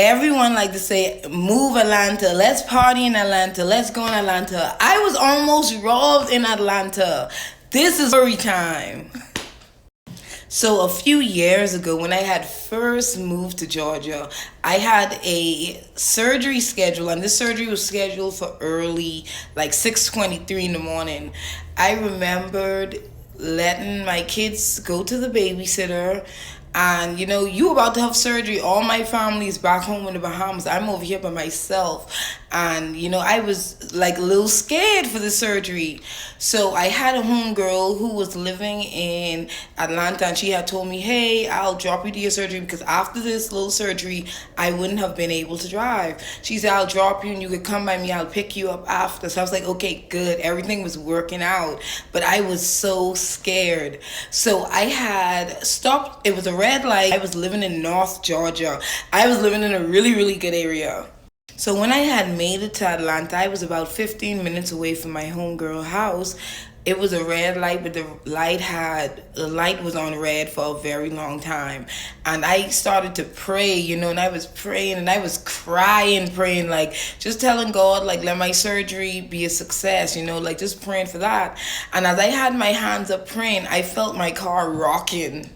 Everyone like to say, move Atlanta, let's party in Atlanta, let's go in Atlanta. I was almost robbed in Atlanta. This is story time. So a few years ago, when I had first moved to Georgia, I had a surgery scheduled, and this surgery was scheduled for early, like 6:23 in the morning. I remembered letting my kids go to the babysitter. And you about to have surgery. All my family's back home in the Bahamas. I'm over here by myself. And I was like a little scared for the surgery. So I had a homegirl who was living in Atlanta, and she had told me, hey, I'll drop you to your surgery, because after this little surgery I wouldn't have been able to drive. She said, I'll drop you and you could come by me, I'll pick you up after. So I was like, okay, good. Everything was working out, but I was so scared. So I had stopped. It was a red light. I was living in North Georgia. I was living in a really, really good area. So when I had made it to Atlanta, I was about 15 minutes away from my homegirl house. It was a red light, but the light was on red for a very long time. And I started to pray, and I was praying and I was praying, like just telling God, like, let my surgery be a success, like just praying for that. And as I had my hands up praying, I felt my car rocking.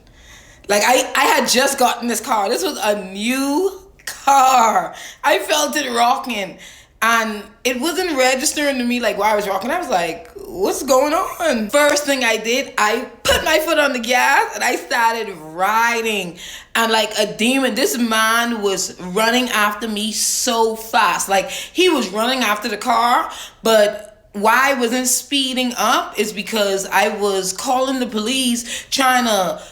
Like I had just gotten this car. This was a new car. I felt it rocking, and it wasn't registering to me like why I was rocking. I was like, what's going on? First thing I did, I put my foot on the gas and I started riding. And like a demon, this man was running after me so fast. Like he was running after the car, but why I wasn't speeding up is because I was calling the police, trying to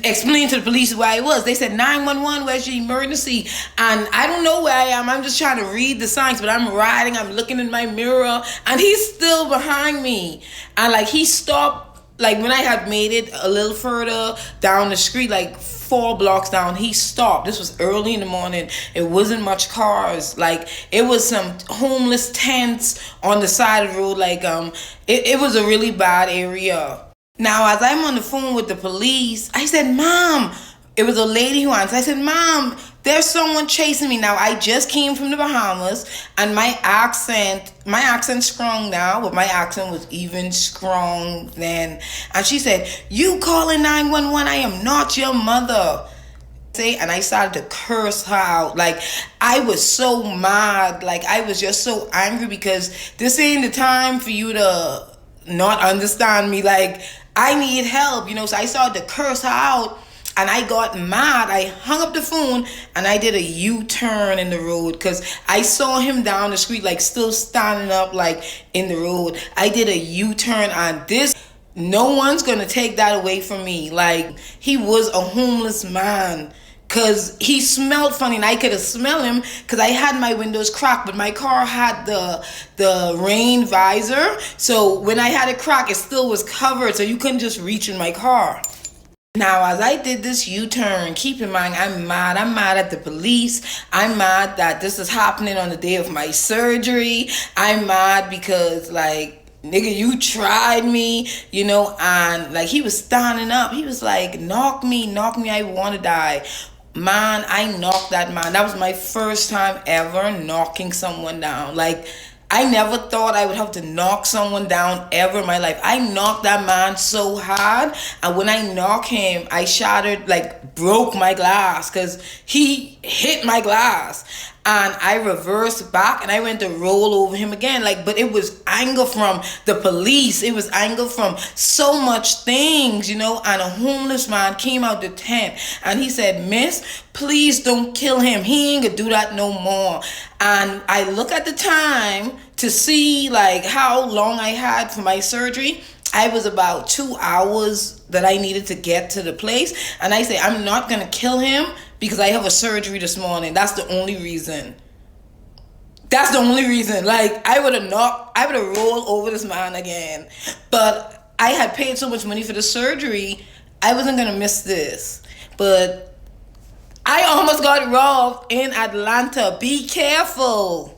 explain to the police where I was. They said 911, where's your emergency? And I don't know where I am. I'm just trying to read the signs, but I'm riding, I'm looking in my mirror, and he's still behind me. And like he stopped, like when I had made it a little further down the street, like 4 blocks down, he stopped. This was early in the morning. It wasn't much cars. Like it was some homeless tents on the side of the road. Like it was a really bad area. Now, as I'm on the phone with the police, I said, Mom, it was a lady who answered. I said, Mom, there's someone chasing me. Now, I just came from the Bahamas, and my accent's strong now, but my accent was even strong then. And she said, you calling 911? I am not your mother. And I started to curse her out. Like, I was so mad. Like, I was just so angry, because this ain't the time for you to not understand me. Like, I need help, so I started to curse her out, and I got mad. I hung up the phone and I did a U-turn in the road, because I saw him down the street, like still standing up, like in the road. I did a U-turn, and no one's gonna take that away from me. Like, he was a homeless man, because he smelled funny, and I could have smelled him because I had my windows cracked, but my car had the rain visor. So when I had it cracked, it still was covered, so you couldn't just reach in my car. Now, as I did this U-turn, keep in mind, I'm mad. I'm mad at the police. I'm mad that this is happening on the day of my surgery. I'm mad because, like, nigga, you tried me, and like he was standing up. He was like, knock me, I want to die. Man, I knocked that man. That was my first time ever knocking someone down. Like, I never thought I would have to knock someone down ever in my life. I knocked that man so hard, and when I knocked him, I shattered, like broke my glass, because he hit my glass. And I reversed back and I went to roll over him again. Like, but it was anger from the police. It was anger from so much things, And a homeless man came out the tent and he said, Miss, please don't kill him. He ain't gonna do that no more. And I look at the time to see like how long I had for my surgery. I was about 2 hours that I needed to get to the place. And I say, I'm not going to kill him because I have a surgery this morning. That's the only reason. Like, I would have rolled over this man again. But I had paid so much money for the surgery, I wasn't going to miss this. But I almost got robbed in Atlanta. Be careful.